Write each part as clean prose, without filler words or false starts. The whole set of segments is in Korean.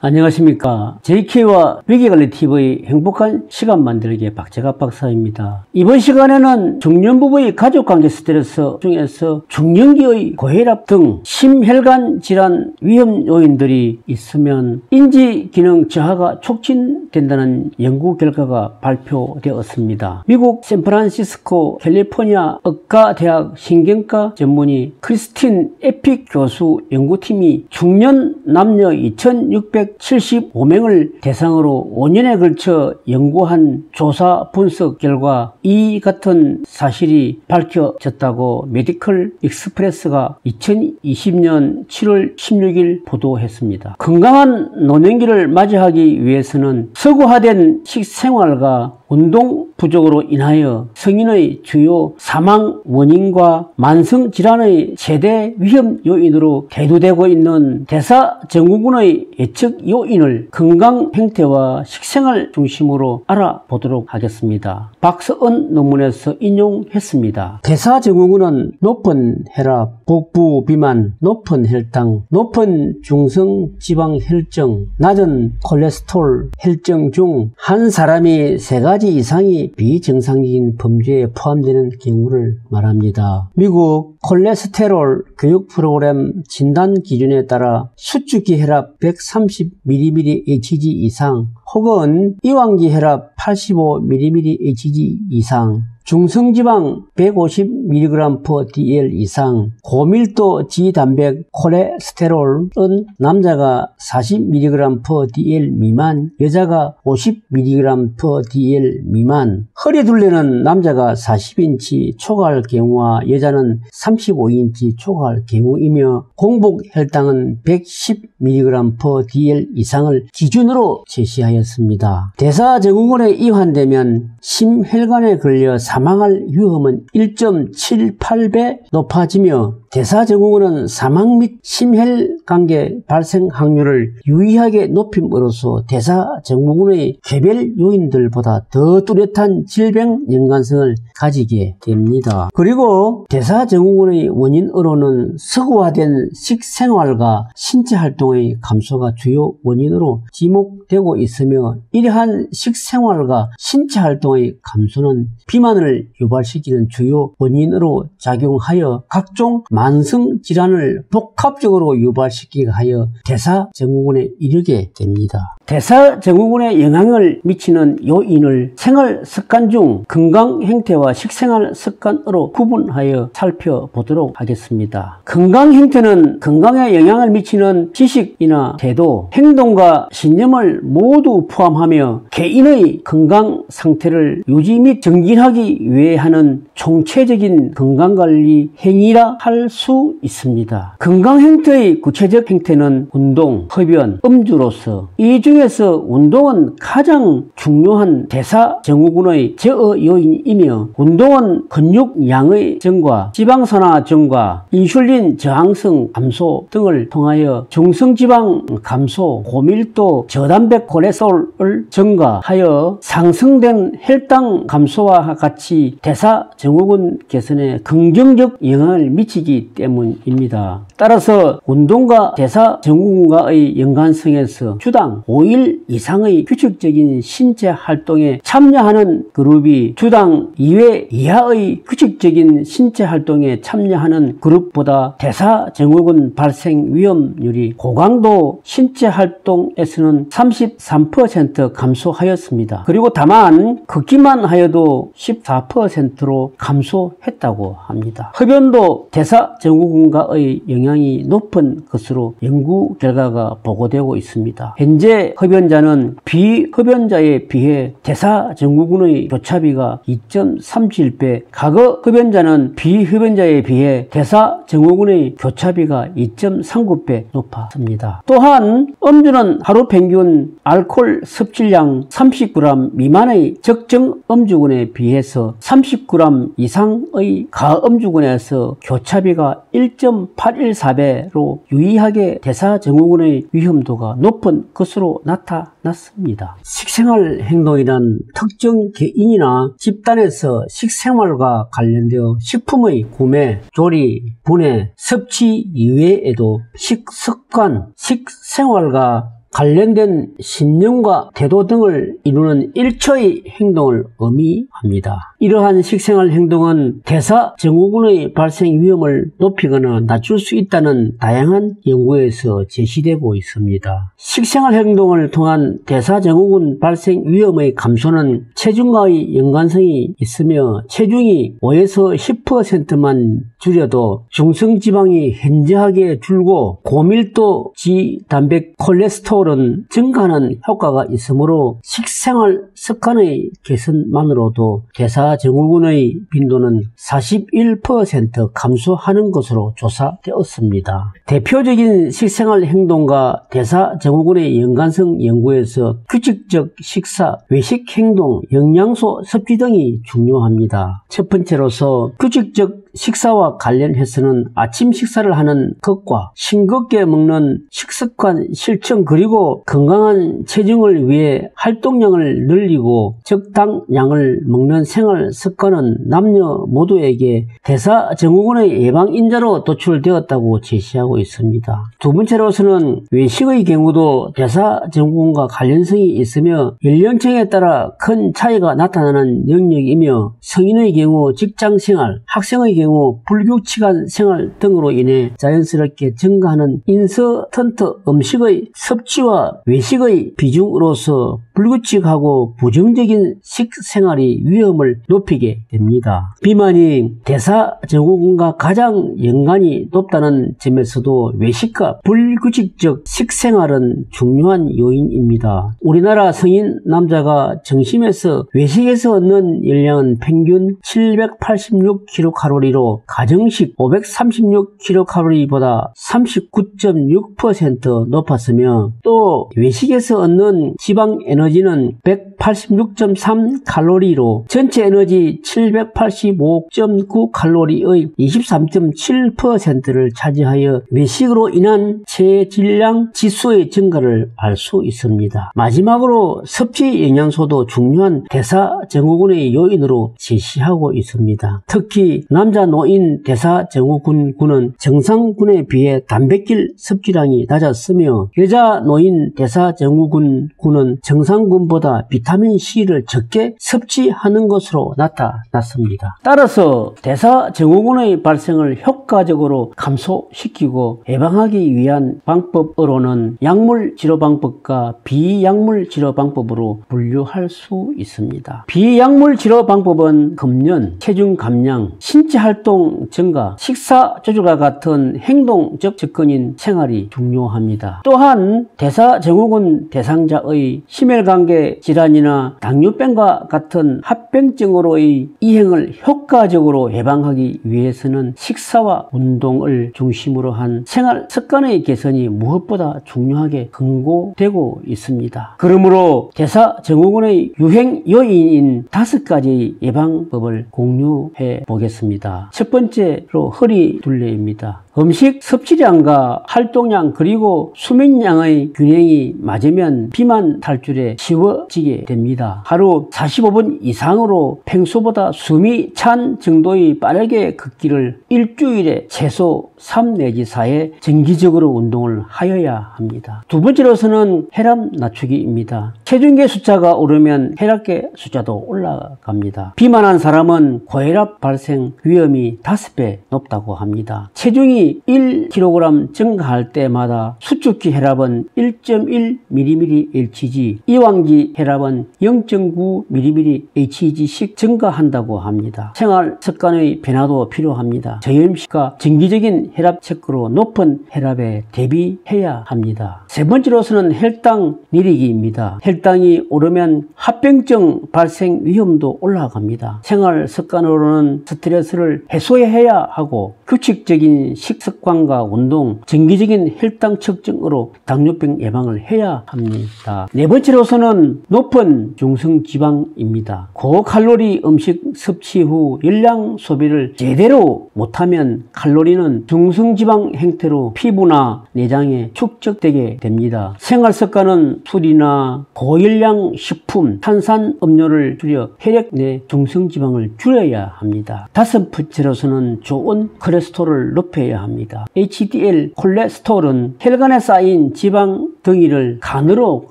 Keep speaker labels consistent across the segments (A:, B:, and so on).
A: 안녕하십니까. JK와 위기관리TV의 행복한 시간 만들기 박재갑 박사입니다. 이번 시간에는 중년부부의 가족관계 스트레스 중에서 중년기의 고혈압 등 심혈관 질환 위험 요인들이 있으면 인지기능 저하가 촉진된다는 연구 결과가 발표되었습니다. 미국 샌프란시스코 캘리포니아 의과대학 신경과 전문의 크리스틴 에픽 교수 연구팀이 중년 남녀 2,675명을 대상으로 5년에 걸쳐 연구한 조사 분석 결과 이 같은 사실이 밝혀졌다고 메디컬 익스프레스가 2020년 7월 16일 보도했습니다. 건강한 노년기를 맞이하기 위해서는 서구화된 식생활과 운동 부족으로 인하여 성인의 주요 사망 원인과 만성질환의 최대 위험 요인으로 대두되고 있는 대사증후군의 예측 요인을 건강 행태와 식생활 중심으로 알아보도록 하겠습니다. 박서은 논문에서 인용했습니다. 대사증후군은 높은 혈압, 복부 비만, 높은 혈당, 높은 중성지방 혈증, 낮은 콜레스테롤 혈증 중 한 사람이 3가지 이상이 비정상적인 범죄에 포함되는 경우를 말합니다. 미국 콜레스테롤 교육 프로그램 진단 기준에 따라 수축기 혈압 130mmHg 이상 혹은 이완기 혈압 85mmHg 이상, 중성지방 150mg/dl 이상, 고밀도 지단백 콜레스테롤은 남자가 40mg/dl 미만, 여자가 50mg/dl 미만, 허리둘레는 남자가 40인치 초과할 경우와 여자는 35인치 초과할 경우이며 공복혈당은 110mg/dl 이상을 기준으로 제시하였습니다. 대사증후군에 이환되면 심혈관에 걸려 사망할 위험은 1.78배 높아지며 대사증후군은 사망 및 심혈관계 발생 확률을 유의하게 높임으로써 대사증후군의 개별 요인들보다 더 뚜렷한 질병 연관성을 가지게 됩니다. 그리고 대사증후군의 원인으로는 서구화된 식생활과 신체활동의 감소가 주요 원인으로 지목되고 있으며 이러한 식생활과 신체활동의 감소는 비만을 유발시키는 주요 원인으로 작용하여 각종 만성질환을 복합적으로 유발시키게 하여 대사증후군에 이르게 됩니다. 대사증후군에 영향을 미치는 요인을 생활습관 중 건강행태와 식생활습관으로 구분하여 살펴보도록 하겠습니다. 건강행태는 건강에 영향을 미치는 지식이나 태도, 행동과 신념을 모두 포함하며 개인의 건강 상태를 유지 및 정진하기 위해 하는 총체적인 건강관리 행위라 할 수 있습니다. 건강행태의 구체적 행태는 운동, 흡연, 음주로서 이 중에서 운동은 가장 중요한 대사증후군의 제어 요인이며 운동은 근육량의 증가, 지방산화 증가, 인슐린 저항성 감소 등을 통하여 중성지방 감소, 고밀도 저단백 콜레스테롤을 증가하여 상승된 혈당 감소와 같이 대사증후군 개선에 긍정적 영향을 미치기 때문입니다. 따라서 운동과 대사증후군과의 연관성에서 주당 5일 이상의 규칙적인 신체 활동에 참여하는 그룹이 주당 2회 이하의 규칙적인 신체 활동에 참여하는 그룹보다 대사증후군 발생 위험률이 고강도 신체 활동에서는 33% 감소하였습니다. 그리고 다만 걷기만 하여도 14%로 감소했다고 합니다. 흡연도 대사증후군과의 영향이 높은 것으로 연구 결과가 보고되고 있습니다. 현재 흡연자는 비흡연자에 비해 대사증후군의 교차비가 2.37배, 과거 흡연자는 비흡연자에 비해 대사증후군의 교차비가 2.39배 높았습니다. 또한 음주는 하루 평균 알코올 섭취량 30g 미만의 적정 음주군에 비해서 30g 이상의 가음주군에서 교차비가 1.814배로 유의하게 대사증후군의 위험도가 높은 것으로 나타났습니다. 식생활 행동이란 특정 개인이나 집단에서 식생활과 관련되어 식품의 구매, 조리, 분해, 섭취 이외에도 식습관, 식생활과 관련된 신념과 태도 등을 이루는 일처의 행동을 의미합니다. 이러한 식생활 행동은 대사증후군의 발생 위험을 높이거나 낮출 수 있다는 다양한 연구에서 제시되고 있습니다. 식생활 행동을 통한 대사증후군 발생 위험의 감소는 체중과의 연관성이 있으며 체중이 5에서 10%만 줄여도 중성지방이 현저하게 줄고 고밀도 지단백 콜레스테롤은 증가하는 효과가 있으므로 식생활 습관의 개선만으로도 대사증후군의 빈도는 41% 감소하는 것으로 조사되었습니다. 대표적인 식생활 행동과 대사증후군의 연관성 연구에서 규칙적 식사, 외식 행동, 영양소 섭취 등이 중요합니다. 첫 번째로서 규칙적 식사와 관련해서는 아침 식사를 하는 것과 싱겁게 먹는 식습관 실천 그리고 건강한 체중을 위해 활동량을 늘리고 적당량을 먹는 생활 습관은 남녀 모두에게 대사증후군의 예방인자로 도출되었다고 제시하고 있습니다. 두 번째로서는 외식의 경우도 대사증후군과 관련성이 있으며 연령층에 따라 큰 차이가 나타나는 영역이며 성인의 경우 직장생활, 학생의 경우 불규칙한 생활 등으로 인해 자연스럽게 증가하는 인스턴트 음식의 섭취와 외식의 비중으로서 불규칙하고 부정적인 식생활이 위험을 높이게 됩니다. 비만이 대사증후군과 가장 연관이 높다는 점에서도 외식과 불규칙적 식생활은 중요한 요인입니다. 우리나라 성인 남자가 정심에서 외식에서 얻는 열량은 평균 786kcal로 가정식 536kcal보다 39.6% 높았으며 또 외식에서 얻는 지방 에너지는 186.3칼로리로 전체 에너지 785.9칼로리의 23.7%를 차지하여 외식으로 인한 체질량 지수의 증가를 알 수 있습니다. 마지막으로 섭취 영양소도 중요한 대사증후군의 요인으로 제시하고 있습니다. 특히 남자 노인 대사증후군은 정상군에 비해 단백질 섭취량이 낮았으며 여자 노인 대사증후군은 정상군보다 비타민C를 적게 섭취하는 것으로 나타났습니다. 따라서 대사증후군의 발생을 효과적으로 감소시키고 예방하기 위한 방법으로는 약물 치료 방법과 비약물 치료 방법으로 분류할 수 있습니다. 비약물 치료 방법은 금연, 체중 감량, 신체 활동 증가, 식사 조절과 같은 행동적 접근인 생활이 중요합니다. 또한 대사증후군 대상자의 심혈관계 질환이나 당뇨병과 같은 합병증으로의 이행을 효과적으로 예방하기 위해서는 식사와 운동을 중심으로 한 생활 습관의 개선이 무엇보다 중요하게 권고되고 있습니다. 그러므로 대사증후군의 유행 요인인 5가지의 예방법을 공유해 보겠습니다. 첫 번째로 허리둘레입니다. 음식 섭취량과 활동량 그리고 수면량의 균형이 맞으면 비만 탈출에 쉬워지게 됩니다. 하루 45분 이상으로 평소보다 숨이 찬 정도의 빠르게 걷기를 일주일에 최소 3 내지 4회 정기적으로 운동을 하여야 합니다. 두 번째로서는 혈압 낮추기입니다. 체중계 숫자가 오르면 혈압계 숫자도 올라갑니다. 비만한 사람은 고혈압 발생 위험이 5배 높다고 합니다. 체중이 1kg 증가할 때마다 수축기 혈압은 1.1mmHg, 이완기 혈압은 0.9mmHg씩 증가한다고 합니다. 생활 습관의 변화도 필요합니다. 저염식과 정기적인 혈압 체크로 높은 혈압에 대비해야 합니다. 세 번째로서는 혈당 내리기입니다. 혈당이 오르면 합병증 발생 위험도 올라갑니다. 생활 습관으로는 스트레스를 해소해야 하고 규칙적인 식습관과 운동, 정기적인 혈당 측정으로 당뇨병 예방을 해야 합니다. 네 번째로서는 높은 중성지방입니다. 고칼로리 음식 섭취 후 열량 소비를 제대로 못하면 칼로리는 중성지방 형태로 피부나 내장에 축적되게 됩니다. 생활습관은 술이나 고열량 식품, 탄산 음료를 줄여 혈액 내 중성지방을 줄여야 합니다. 다섯 번째로서는 좋은 콜레스테롤을 높여야 합니다. HDL 콜레스테롤은 혈관에 쌓인 지방 덩이를 간으로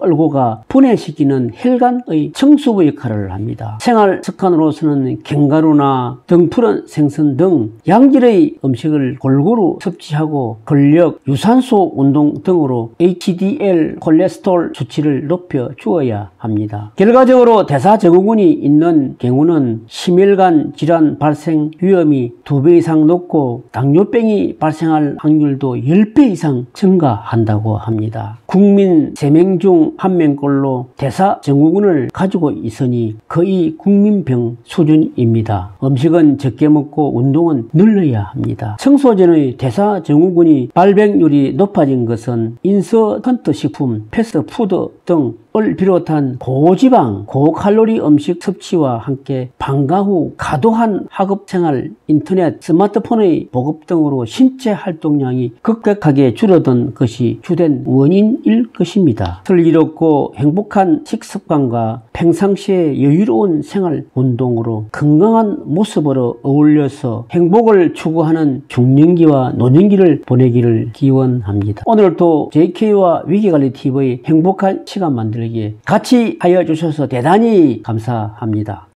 A: 끌고 가 분해시키는 혈관의 청소부 역할을 합니다. 생활 습관으로서는 갱가루나 등푸른 생선 등 양질의 음식을 골고루 섭취하고 근력, 유산소 운동 등으로 HDL 콜레스테롤 수치를 높여 주어야 합니다. 결과적으로 대사증후군이 있는 경우는 심혈관 질환 발생 위험이 2배 이상 높고 당뇨병이 발생할 확률도 10배 이상 증가한다고 합니다. 국민 3명 중 1명꼴로 대사증후군을 가지고 있으니 거의 국민병 수준입니다. 음식은 적게 먹고 운동은 늘려야 합니다. 청소년의 대사증후군이 발병률이 높아진 것은 인스턴트 식품, 패스트푸드 등을 비롯한 고지방, 고칼로리 음식 섭취와 함께 방과 후 과도한 학업생활, 인터넷, 스마트폰의 보급 등으로 신체 활동량이 급격하게 줄어든 것이 주된 원인일 것입니다. 슬기롭고 행복한 식습관과 평상시에 여유로운 생활 운동으로 건강한 모습으로 어울려서 행복을 추구하는 중년기와 노년기를 보내기를 기원합니다. 오늘도 JK와 위기관리TV의 행복한 시간 만들기에 같이 하여 주셔서 대단히 감사합니다.